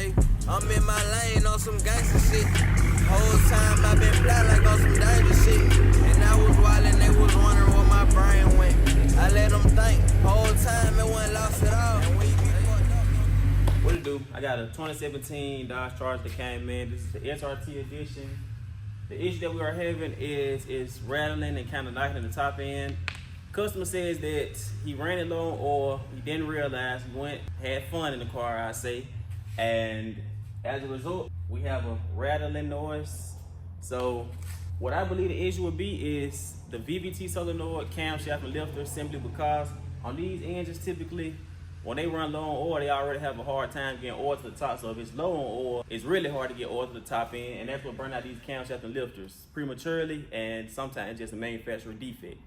Hey, I'm in my lane on some gangster shit. Whole time I been plotting like on some dangerous shit. And I was wildin', they was wondering where my brain went. I let them think, whole time it wasn't lost at all. And when you get fucked up. What it do? I got a 2017 Dodge Charger that came in. This is the SRT edition. The issue that we are having is it's rattling and kind of knocking in the top end. Customer says that he ran it low on oil, he didn't realize, had fun in the car, I say, and as a result, we have a rattling noise. So what I believe the issue would be is the VVT solenoid, camshaft, and lifter, simply because on these engines, typically, when they run low on oil, they already have a hard time getting oil to the top. So if it's low on oil, it's really hard to get oil to the top end, and that's what burn out these camshaft and lifters prematurely, and sometimes it's just a manufacturer defect.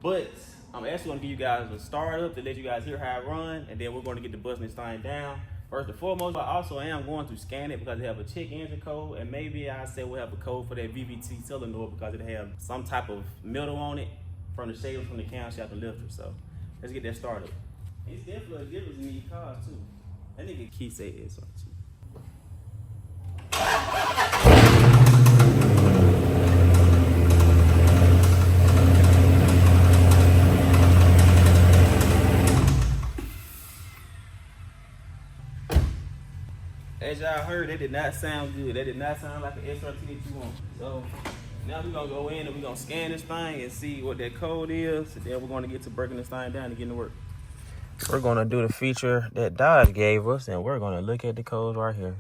But I'm actually going to give you guys a startup to let you guys hear how it runs, and then we're going to get the busting this thing down. First and foremost, I also am going to scan it because they have a check engine code, and maybe I say we'll have a code for that VVT solenoid because it have some type of metal on it from the shavers from the camshaft and lifter. So let's get that started. It's definitely a difference in these cars too. That nigga Keith say it's on too. As y'all heard, that did not sound good. That did not sound like an SRT that you want. So now we're gonna go in and we're gonna scan this thing and see what that code is. And then we're gonna get to breaking this thing down and getting to work. We're gonna do the feature that Dodge gave us, and we're gonna look at the codes right here.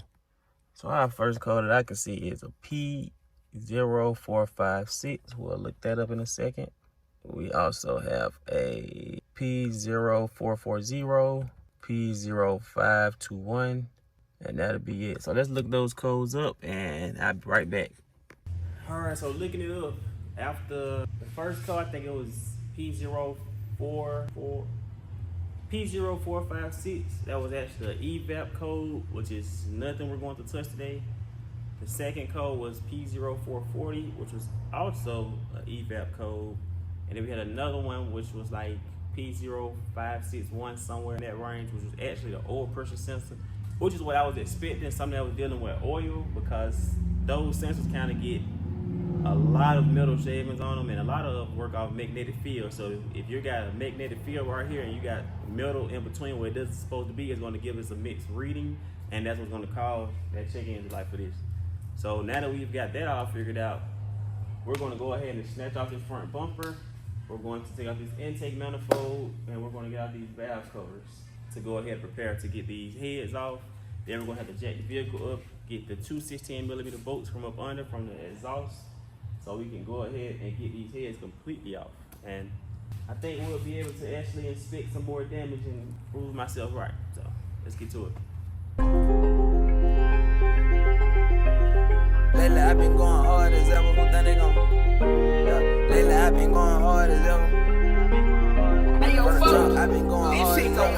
So our first code that I can see is a P0456. We'll look that up in a second. We also have a P0440, P0521. And that'll be it. So let's look those codes up and I'll be right back. All right, so looking it up, after the first code, I think it was P0456. That was actually an evap code, which is nothing we're going to touch today. The second code was P0440, which was also an evap code. And then we had another one, which was like P0561, somewhere in that range, which was actually the oil pressure sensor, which is what I was expecting, something that was dealing with oil, because those sensors kind of get a lot of metal shavings on them and a lot of work off magnetic field. So if you got a magnetic field right here and you got metal in between where it isn't supposed to be, it's going to give us a mixed reading, and that's what's going to cause that check engine light for this. So now that we've got that all figured out, we're going to go ahead and snatch off this front bumper. We're going to take off this intake manifold, and we're going to get out these valve covers to go ahead and prepare to get these heads off. Then we're gonna have to jack the vehicle up, get the two 16mm bolts from up under from the exhaust, so we can go ahead and get these heads completely off. And I think we'll be able to actually inspect some more damage and prove myself right. So let's get to it. Lately I've been going hard as ever. Who think they gon' Lately I've been going hard as ever. From the jump, I've been going hard as ever.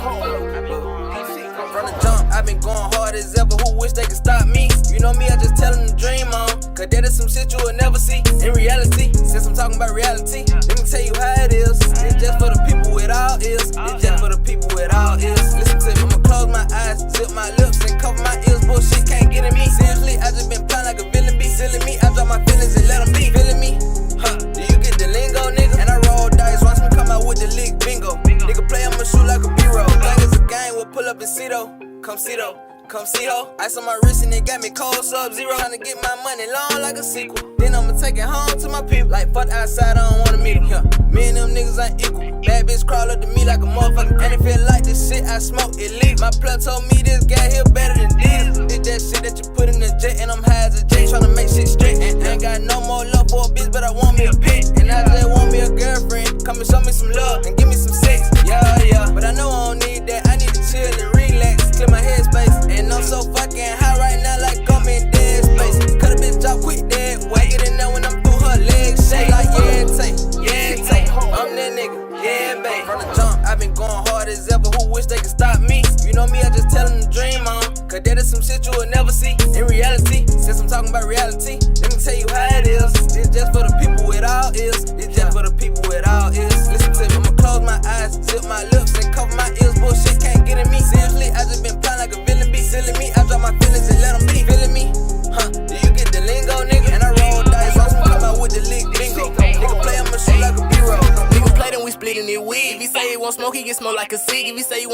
From the jump, I've been going hard as ever. Who wish they could stop me? You know me, I just tell them to dream on. Cause that is some shit you will never see in reality. Since I'm talking about reality, let me tell you how it is. It's just for the people with all ears. It's just for the people with all ears. Listen to me, I'ma close my eyes, zip my lips, and cover my ears. Bullshit can't get in me. Seriously, I just been playing like a villain. Be silly me, I drop my feelings and let them be. Feeling me? Huh? Do you get the lingo, nigga? And I roll dice, watch me come out with the lick bingo. Nigga play, I'ma shoot like a B-roll. Think it's a game, we'll pull up and see though. Come see though. Come see though. Ice on my wrist and it got me cold sub-zero. Tryna get my money long like a sequel. Then I'ma take it home to my people. Like fuck outside, I don't wanna meet them. Yeah. Me and them niggas ain't equal. Bad bitch crawl up to me like a motherfucker. And it feel like this shit I smoke illegal. My plug told me this guy here better than this. Did that shit that you put in the jet, and I'm high as a J, tryna make shit straight. And ain't got no more love for a bitch, but I want me a pet. And I just want me a girlfriend. Come and show me some love and give me some sex. Yeah. But I know I don't need that. I need to chill and relax, clear my headspace. And I'm so fucking high right now, like I'm in dead space. Cut a bitch off quick, dead weight. Get in there when I'm through her legs, shake like yeah, take. I'm that nigga, yeah, babe. From the jump, I've been going hard as ever. Who wish they could stop me? You know me, I just tell them to dream on. Cause that is some shit you will never see in reality. Since I'm talking about reality, let me tell you how it is. It's just for the people with all ears. It's just for the people with all ears. Listen to me, I'ma close my eyes, zip my lips, and cover my ears. Bullshit can't get in me. Seriously, I just been playing like a villain. Be silly me, I drop my feelings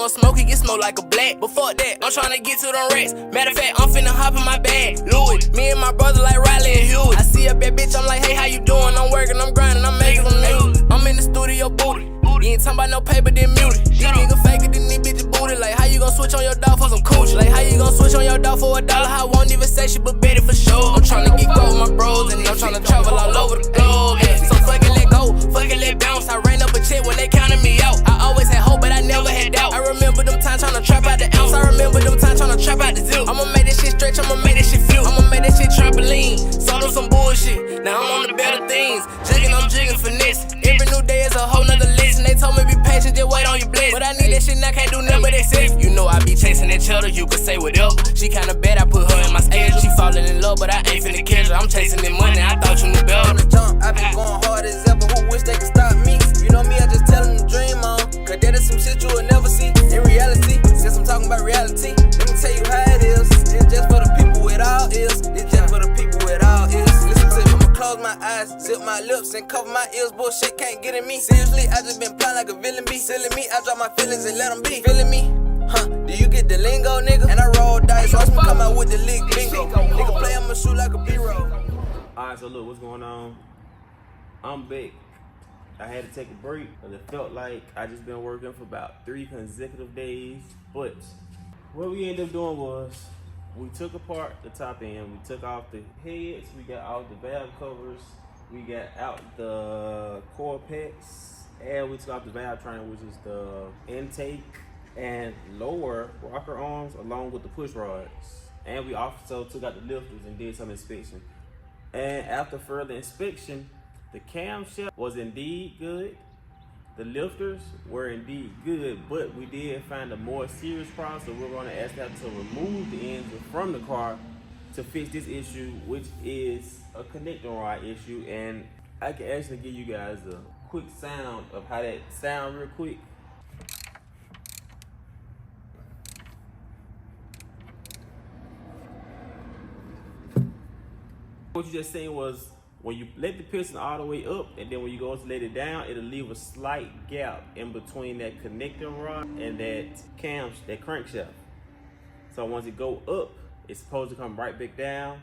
go smoke, he get smoked like a black. But fuck that, I'm tryna get to them racks. Matter of fact, I'm finna hop in my bag. Louis, me and my brother like Riley and Huey. I see a bad bitch, I'm like, hey, how you doing? I'm working, I'm grinding, I'm making some music. I'm in the studio booty. You ain't talking about no paper, then mute it. These niggas faking, then these bitches booty. Like, how you gon' switch on your dog for some coochie? Like, how you gon' switch on your dog for $1? I won't even say shit, but bet it for sure. I'm tryna get go with my bros, and I'm tryna travel all over the globe. Yeah. So fucking let go, fucking let bounce. I ran up a check when they counted me out. I always had hope, but I never had doubt. I remember them times tryna trap out the ounce. I remember them times tryna trap out the zip. I'ma make this shit stretch, I'ma make this shit feel. I'ma make that shit trampoline. Sold them some bullshit, now I'm on the better things. Jigging, I'm jigging finesse. Every new day is a whole nother list. They told me be patient, just wait on your bliss. But I need that shit now, can't do nothing but accept. You know I be chasing that cheddar, you could say whatever. She kinda bad, I put her in my schedule. She falling in love, but I ain't finna catch her. I'm chasing that money, I thought you knew better. On the jump, I been going hard as ever. Who wish they could stop me? You know me, I just tell them to dream on. Cause that is some shit you will never see in reality. Since I'm talking about reality, let me tell you how it is. It's just for the people with all ears. It's just for the people with all ears. Listen to me, I'ma close my eyes, zip my lips, and cover my ears. Bullshit can't get in me. Seriously, I just been plotting like a villain be. Silly me, I drop my feelings and let them be. Feeling me? Huh, do you get the lingo, nigga? And I roll dice, watch me come out with the lick bingo. Nigga play, I'ma shoot like a B-roll. Alright, so look, what's going on? I'm back. I had to take a break because it felt like I just been working for about 3 consecutive days. But what we ended up doing was we took apart the top end, we took off the heads, we got out the valve covers, we got out the coil packs, and we took off the valve trainer, which is the intake and lower rocker arms along with the push rods. And we also took out the lifters and did some inspection. And after further inspection, the camshaft was indeed good. The lifters were indeed good, but we did find a more serious problem, so we're going to ask them to remove the ends from the car to fix this issue, which is a connecting rod issue. And I can actually give you guys a quick sound of how that sounds real quick. What you just seen was when you let the piston all the way up, and then when you go to let it down, it'll leave a slight gap in between that connecting rod and that crankshaft. So once it go up, it's supposed to come right back down.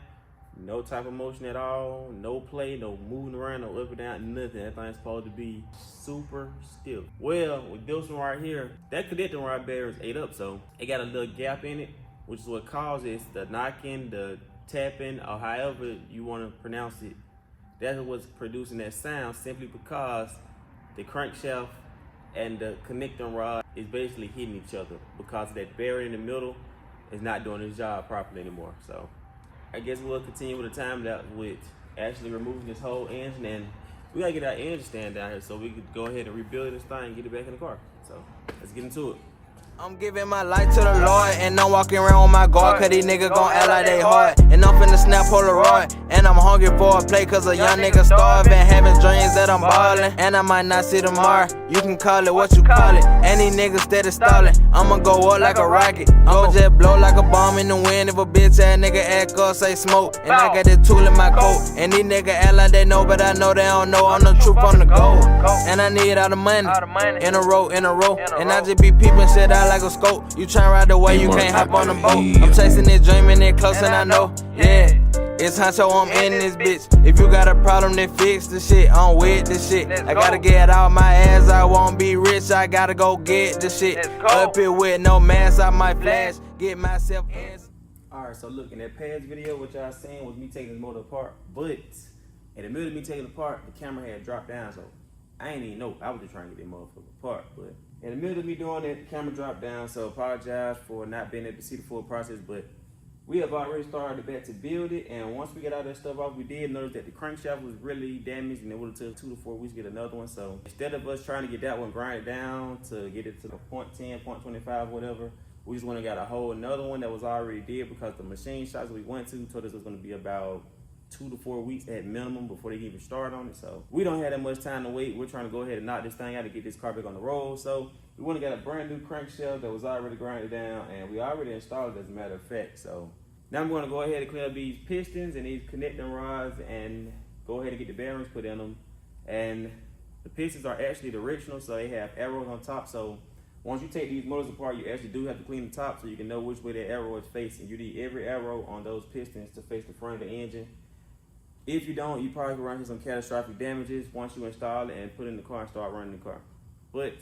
No type of motion at all, no play, no moving around, no up and down, nothing. That thing's supposed to be super stiff. Well, with this one right here, that connecting rod bearings ate up, so it got a little gap in it, which is what causes the knocking, the tapping, or however you want to pronounce it. That's what's producing that sound, simply because the crankshaft and the connecting rod is basically hitting each other because that bearing in the middle is not doing its job properly anymore. So I guess we'll continue with the time lapse with actually removing this whole engine, and we gotta get our engine stand down here so we could go ahead and rebuild this thing and get it back in the car. So let's get into it. I'm giving my life to the Lord, and I'm walking around with my guard, cause these niggas gon' act like they hard. And I'm finna snap Polaroid, and I'm hungry for a play, cause a young nigga starving, having dreams that I'm ballin', and I might not see tomorrow. You can call it what you call it, and these niggas steady stalling. I'ma go up like a rocket, I'ma just blow like a bomb in the wind. If a bitch ass nigga act up, say smoke, and I got this tool in my coat. And these niggas act like they know, but I know they don't know. I'm the truth on the go, and I need all the money, in a row, and I just be peeping shit out like a scope. You tryna ride the way, you can't hop on the boat. I'm chasing this dream and it close, and I know, yeah, it's honcho, I'm in this bitch. If you got a problem, then fix the shit. I'm with the shit. I gotta get out my ass, I won't be rich, I gotta go get the shit. Up here with no mask, I might flash, get myself in. Alright, so look, in that past video, what y'all seen was me taking this motor apart, but in the middle of me taking it apart, the camera had dropped down, so I ain't even know. I was just trying to get that motherfucker apart, but in the middle of me doing it, the camera dropped down, so apologize for not being able to see the full process, but we have already started back to build it, and once we get all that stuff off, we did notice that the crankshaft was really damaged, and it would have took 2 to 4 weeks to get another one. So instead of us trying to get that one grinded down to get it to the 0.10, 0.25, whatever, we just went and got a whole another one that was already dead, because the machine shops we went to told us it was going to be about 2 to 4 weeks at minimum before they even start on it. So we don't have that much time to wait. We're trying to go ahead and knock this thing out to get this car back on the road. So we went and got a brand new crankshaft that was already grinded down, and we already installed it, as a matter of fact. So now I'm going to go ahead and clean up these pistons and these connecting rods and go ahead and get the bearings put in them. And the pistons are actually directional, so they have arrows on top. So Once you take these motors apart, you actually do have to clean the top so you can know which way that arrow is facing. You need every arrow on those pistons to face the front of the engine. If you don't, you probably can run into some catastrophic damages once you install it and put it in the car and start running the car. But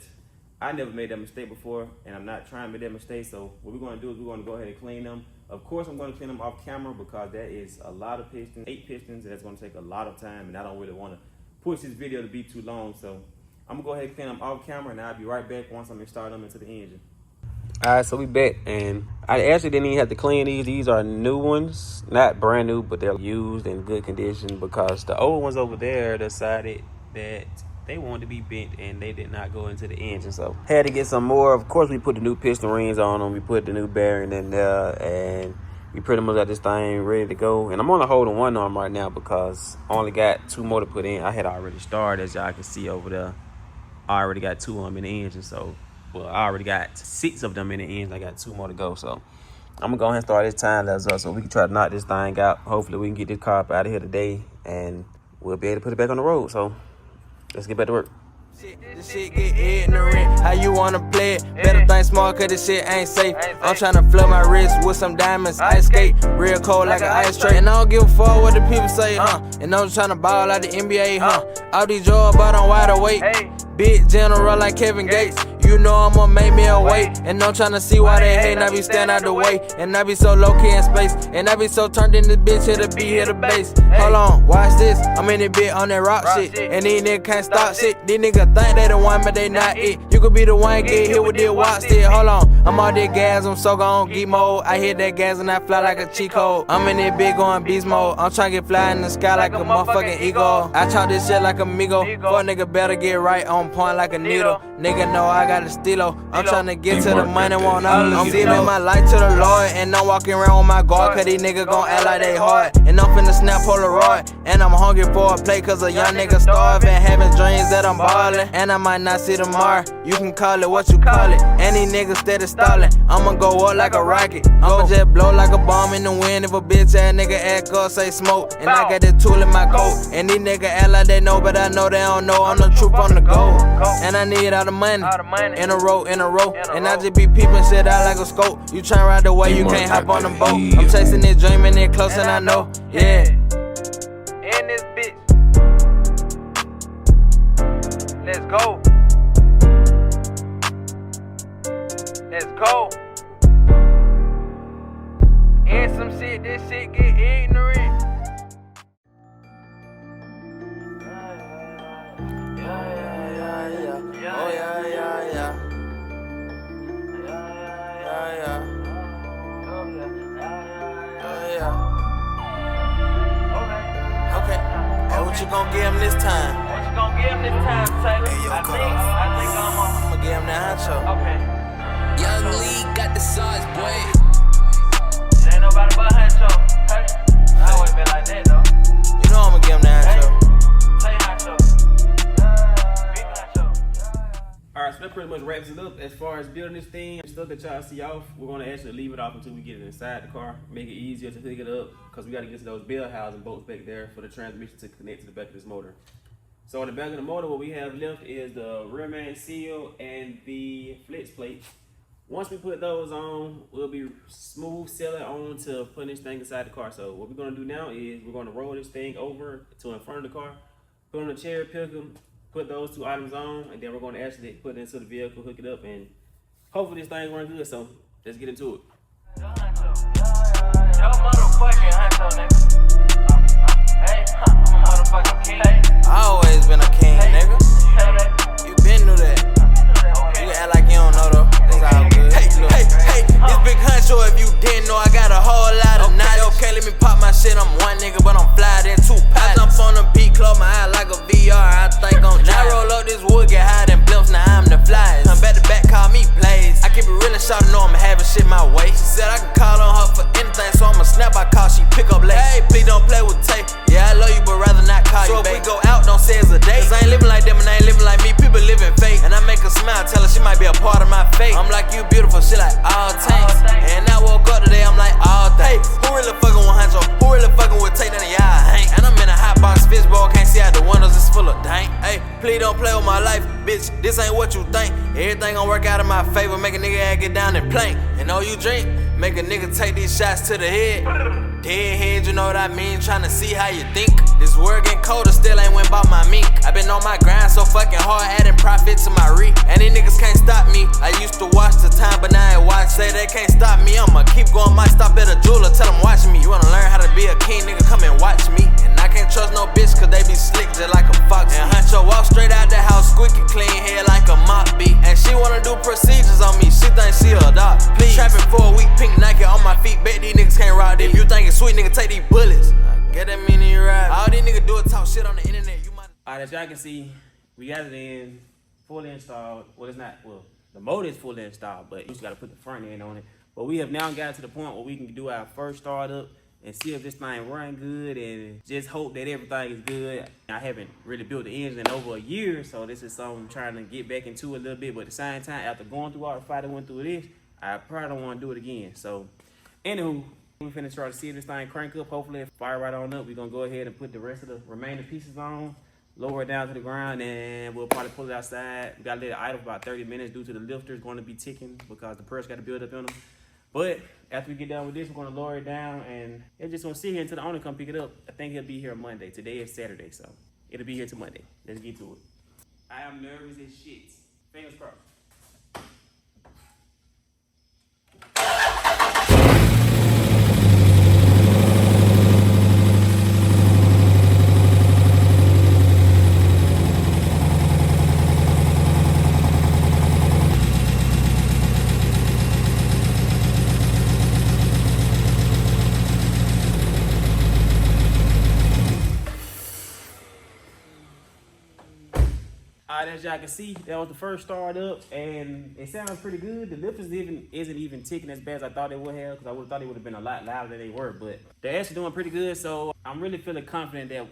I never made that mistake before, and I'm not trying to make that mistake, so what we're going to do is we're going to go ahead and clean them. Of course, I'm going to clean them off camera because that is a lot of pistons, 8 pistons, and that's going to take a lot of time, and I don't really want to push this video to be too long, so I'm going to go ahead and clean them off camera, and I'll be right back once I'm installing them into the engine. Alright, so we back, and I actually didn't even have to clean these. These are new ones, not brand new, but they're used in good condition because the old ones over there decided that they wanted to be bent and they did not go into the engine, so had to get some more. Of course, we put the new piston rings on them, we put the new bearing in there, and we pretty much got this thing ready to go. And I'm only holding one arm right now because I only got 2 more to put in. I had already started, as y'all can see over there. I already got 2 of them in the engine, so well, I already got 6 of them in the engine. I got 2 more to go, so I'm gonna go ahead and start this time lapse up so we can try to knock this thing out. Hopefully we can get this car up out of here today and we'll be able to put it back on the road. So let's get back to work. This shit get ignorant, how you wanna play it? Better think smart cause this shit ain't safe. I'm tryna flood my wrist with some diamonds, ice skate, real cold like an ice tray. And I don't give a fuck what the people say, and I'm tryna ball like the NBA, All these drugs but I'm wide awake. Big general like Kevin Gates. You know I'ma make me a way, and I'm tryna see why they hate. And I be stand out the way, and I be so low key in space, and I be so turned in this bitch here to be here to base. Hold on, watch this. I'm in this bitch on that rock shit, and these niggas can't stop shit. These niggas think they the one, but they not it. You could be the one get hit with this watch still. Hold on, I'm all this gas, I'm so gone geek mode. I hit that gas and I fly like a cheat code. I'm in this bitch going beast mode. I'm tryna get fly in the sky like a motherfucking eagle. I talk this shit like a migo. Fuck nigga better get right on point like a needle. Nigga know I got a stilo. I'm tryna get to the money, won't all I'm giving my life to the Lord, and I'm walking around with my guard, cause these niggas gon' act like they hard. And I'm finna snap Polaroid, and I'm hungry for a play, cause a young nigga starving, having dreams that I'm ballin', and I might not see tomorrow. You can call it what you call it, and these niggas steady stalling. I'ma go up like a rocket, I'ma just blow like a bomb in the wind. If a bitch ass nigga act up, say smoke, and I got that tool in my coat. And these niggas act like they know, but I know they don't know. I'm the truth on the go, and I need all the money, in a row, and I just be peeping shit out like a scope. You tryna ride the way, you can't hop on the boat. I'm chasing this dream and it close, and I know, yeah. In this bitch, let's go. Let's go. And some shit, this shit get ignorant. Oh yeah. Okay. Hey, what you gon' give him this time? Taylor? Hey, yo, I think I'ma give him that honcho. okay. Young Lee got the sauce, boy. It ain't nobody but Hancho. Hey, I always been like that though. You know I'ma give him that honcho. Play Hancho. Big Hancho. Alright, so that pretty much wraps it up as far as building this thing. The stuff that y'all see off, we're gonna actually leave it off until we get it inside the car. Make it easier to pick it up, because we gotta get to those bell housing bolts back there for the transmission to connect to the back of this motor. So on the back of the motor, what we have left is the rear main seal and the flex plate. Once we put those on, we'll be smooth sailing on to putting this thing inside the car. So what we're gonna do now is we're gonna roll this thing over to in front of the car, put on a cherry picker, put those 2 items on, and then we're gonna actually put it into the vehicle, hook it up, and hopefully this thing runs good. So let's get into it. Yo, motherfucking Hancho, nigga. Hey, I'm a motherfucking king. I always been a king, nigga. You been knew that. You can act like you don't know though. That's all good. Hey, this big honcho, if you didn't know, I got a whole lot of knowledge. Okay, let me pop my shit. I'm one nigga, but I'm fly than 2 pilots. I jump on the beat, close my eye like a VR. I think I'm and I roll up this wood, get high than blimps. Now I'm the flyest. Come back to back, call me Blaze. I keep it real and shout to know I'm having shit my way. She said I can call on her for anything, so I'ma snap. I call, she pick up late. Hey, please don't play with Tay. Yeah, I love you, but rather not call you. So if we go out, don't say it's a date. Cause I ain't living like them and I ain't living like me. People living fake, and I make her smile, tell her she might be a part of my fate. I'm like, you beautiful, she like all tanks. And I woke up today, I'm like all thanks. Who really fucking with Hancho? Who really fucking with Tay? None of y'all hang. And I'm in a hot box fishbowl, can't see out the windows, it's full of dank. Hey, please don't play with my life, bitch. This ain't what you think. Everything gon' work out in my favor, make a nigga ass get down and plank. And all you drink, make a nigga take these shots to the head. Dead head, you know what I mean? Tryna see how you think. This world getting colder, still ain't went bought my mink. I been on my grind so fucking hard, adding profit to my re. And these niggas can't stop me. I used to watch the time, but now I watch. Say they can't stop me, I'ma keep going. Might stop at a jeweler, tell them watch me. You wanna learn how to be a king, nigga, come and watch me. And I can't trust no bitch, cause they be slick just like a fox. And Huncho walk straight out the house, squeaky clean hair like a mop beat. And she wanna do procedures on me, she think she a doc. Please. Trapping for a week, pink Nike on my feet, bet these niggas can't rock this. If you think it's sweet, nigga, take these bullets. Get that mini ride. All these niggas do is talk shit on the internet. You might. Alright, as y'all can see, we got it in, fully installed. Well, it's not, well, the motor is fully installed, but you just gotta put the front end on it. But we have now gotten to the point where we can do our first startup and see if this thing run good and just hope that everything is good. I haven't really built the engine in over a year, so this is something I'm trying to get back into a little bit. But at the same time, after going through all the fight that went through this, I probably don't want to do it again. So, anywho, we finna try to see if this thing crank up. Hopefully, if fire right on up, we're gonna go ahead and put the rest of the remaining pieces on, lower it down to the ground, and we'll probably pull it outside. We gotta let it idle for about 30 minutes due to the lifter is going to be ticking because the pressure got to build up in them. But after we get done with this, we're gonna lower it down, and it's just gonna sit here until the owner come pick it up. I think he'll be here Monday. Today is Saturday, so it'll be here till Monday. Let's get to it. I am nervous as shit. Fingers crossed. Alright, as y'all can see, that was the first start up, and it sounds pretty good. The lifters isn't even ticking as bad as I thought they would have, because I would have thought it would have been a lot louder than they were, but they're actually doing pretty good, so I'm really feeling confident that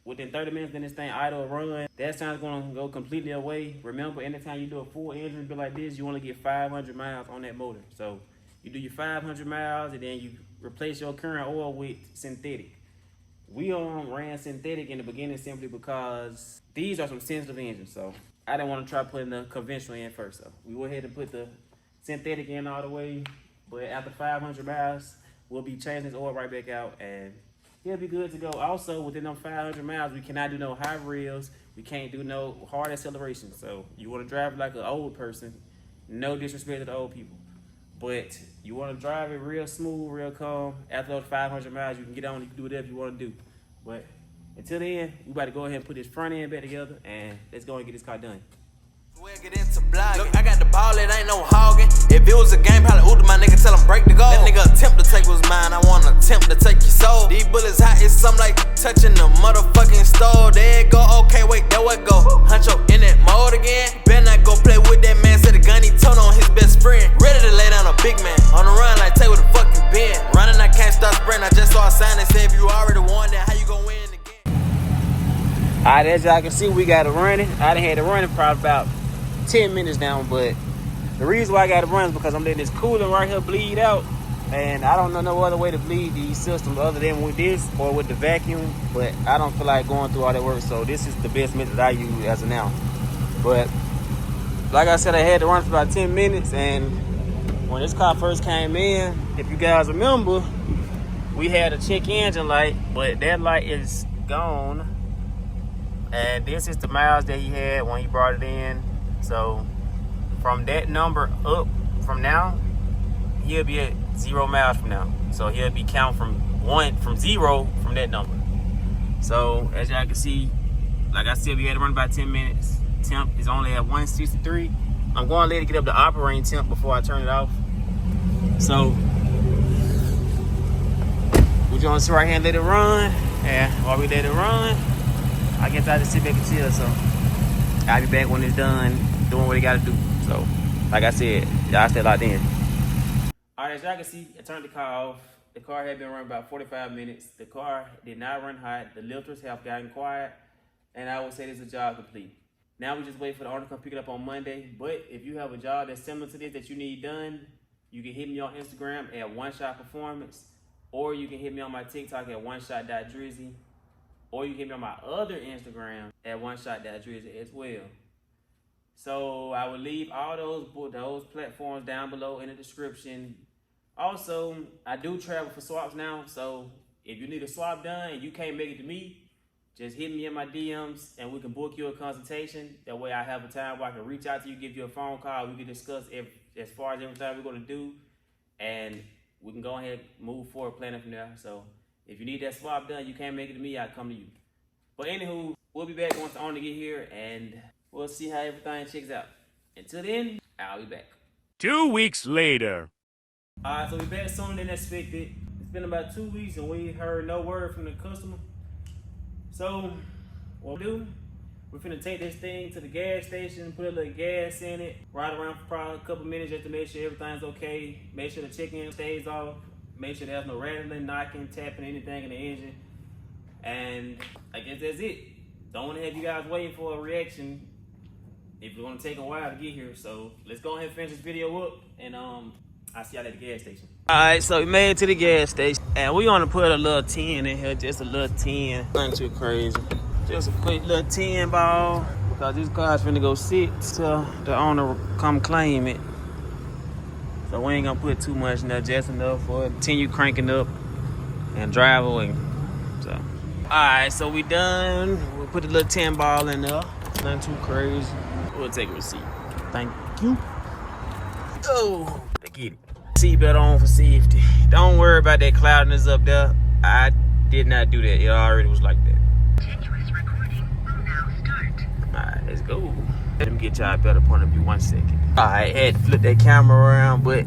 within 30 minutes in this thing idle run, that sound's gonna go completely away. Remember, anytime you do a full engine build like this, you wanna get 500 miles on that motor. So you do your 500 miles, and then you replace your current oil with synthetic. We ran synthetic in the beginning simply because these are some sensitive engines, so I didn't want to try putting the conventional in first. So we went ahead and put the synthetic in all the way, but after 500 miles, we'll be changing this oil right back out, and he'll be good to go. Also, within them 500 miles, we cannot do no high rails. We can't do no hard acceleration. So you want to drive like an old person, no disrespect to the old people, but you want to drive it real smooth, real calm. After those 500 miles, you can get on, you can do whatever you want to do. But until then, we about to go ahead and put this front end back together, and let's go and get this car done. We'll get into blogging. Look, I got the ball, it ain't no hogging. If it was a game, probably Uda my nigga, tell him break the goal. That nigga attempt to take what's mine, I want to attempt to take your soul. These bullets hot, it's something like touching the motherfucking stove. There it go, okay, wait, there we go. Huncho in that mode again. Better not go play with that man, said the gun he told on his best friend. Ready to lay down a big man, on the run like, take where the fuck you been. Running, I can't stop sprinting, I just saw a sign that said if you already won, then how you gon' win again? Alright, as y'all can see, we got it running. I done had it running probably about 10 minutes now, but the reason why I got it running is because I'm letting this coolant right here bleed out, and I don't know no other way to bleed these systems other than with this or with the vacuum, but I don't feel like going through all that work, so this is the best method I use as of now. But like I said, I had to run for about 10 minutes, and when this car first came in, if you guys remember, we had a check engine light, but that light is gone, and this is the miles that he had when he brought it in. So from that number up from now, he'll be at 0 miles from now. So he'll be counting from 0 from that number. So as y'all can see, like I said, we had to run about 10 minutes. Temp is only at 163. I'm going to let it get up to operating temp before I turn it off. So we're going to sit right here and let it run. And while we let it run, I guess I just sit back and chill. So I'll be back when it's done doing what it got to do. So, like I said, y'all stay locked in. All right, as y'all can see, I turned the car off. The car had been running about 45 minutes. The car did not run hot. The lifters have gotten quiet, and I would say this is a job complete. Now we just wait for the owner to come pick it up on Monday. But if you have a job that's similar to this that you need done, you can hit me on Instagram at OneShotPerformance, or you can hit me on my TikTok at oneshot.drizzy, or you can hit me on my other Instagram at oneshot.drizzy as well. So I will leave all those platforms down below in the description. Also, I do travel for swaps now, so if you need a swap done and you can't make it to me, just hit me in my DMs and we can book you a consultation. That way I have a time where I can reach out to you, give you a phone call. We can discuss as far as everything we're going to do, and we can go ahead and move forward planning from there. So if you need that swap done, you can't make it to me, I'll come to you. But anywho, we'll be back once the owner get here and we'll see how everything checks out. Until then, I'll be back. 2 weeks later. Alright, so we're back sooner than expected. It's been about 2 weeks and we heard no word from the customer. So, what we'll do, we're finna take this thing to the gas station, put a little gas in it, ride around for probably a couple minutes just to make sure everything's okay, make sure the check-in stays off, make sure there's no rattling, knocking, tapping, anything in the engine. And I guess that's it. Don't want to have you guys waiting for a reaction if it's going to take a while to get here. So let's go ahead and finish this video up, and I'll see y'all at the gas station. Alright, so we made it to the gas station, and we want to put a little 10 in here, just a little 10. Nothing too crazy. Just a quick little 10 ball, because this car's finna go sit till the owner come claim it. So we ain't gonna put too much in there, just enough for it to continue cranking up and drive away. So, alright, so we done. We'll put a little 10 ball in there. Nothing too crazy. We'll take a receipt. Thank you. Oh, get it. Seatbelt on for safety. Don't worry about that cloudiness up there. I did not do that. It already was like that. Continuous recording will now start. Alright, let's go. Let him get y'all a better point of view 1 second. Alright, had to flip that camera around, but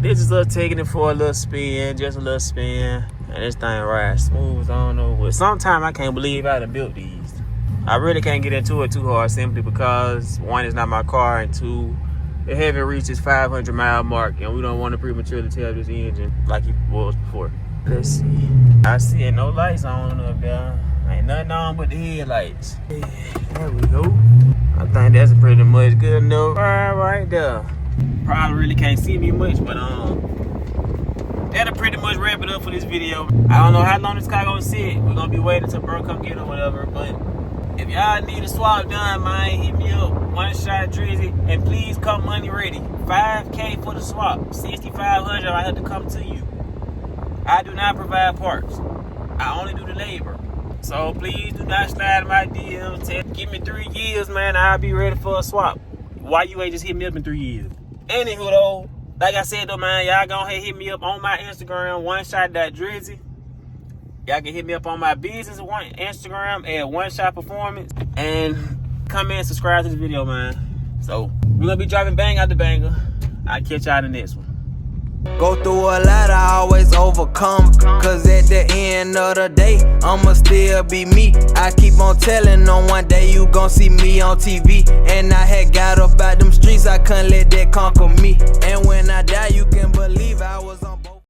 this is us taking it for a little spin, just a little spin. And this thing rides smooth, I don't know what. Sometimes I can't believe I done built these. I really can't get into it too hard simply because 1, it's not my car, and 2, it haven't reached its 500-mile mark, and we don't want to prematurely tear this engine like it was before. Let's see. I see no lights on up there. Ain't nothing on but the headlights. There we go. I think that's pretty much good enough right there. Probably really can't see me much, but that'll pretty much wrap it up for this video. I don't know how long this car gonna sit. We're gonna be waiting until bro come get it or whatever, but if y'all need a swap done, man, hit me up. One shot Drizzy, and please come money ready. $5K for the swap, $6,500. I have to come to you. I do not provide parts. I only do the labor. So please do not slide in my DMs. Give me 3 years, man. I'll be ready for a swap. Why you ain't just hit me up in 3 years? Anywho, though, like I said, though, man, y'all go ahead and hit me up on my Instagram, oneshot.drizzy. Y'all can hit me up on my business Instagram at oneshotperformance. And comment and subscribe to this video, man. So, we're going to be dropping bang out the banger. I'll catch y'all in the next one. Go through a lot, I always overcome. Cause at the end of the day, I'ma still be me. I keep on telling on one day you gon' see me on TV. And I had got up out them streets, I couldn't let that conquer me. And when I die, you can believe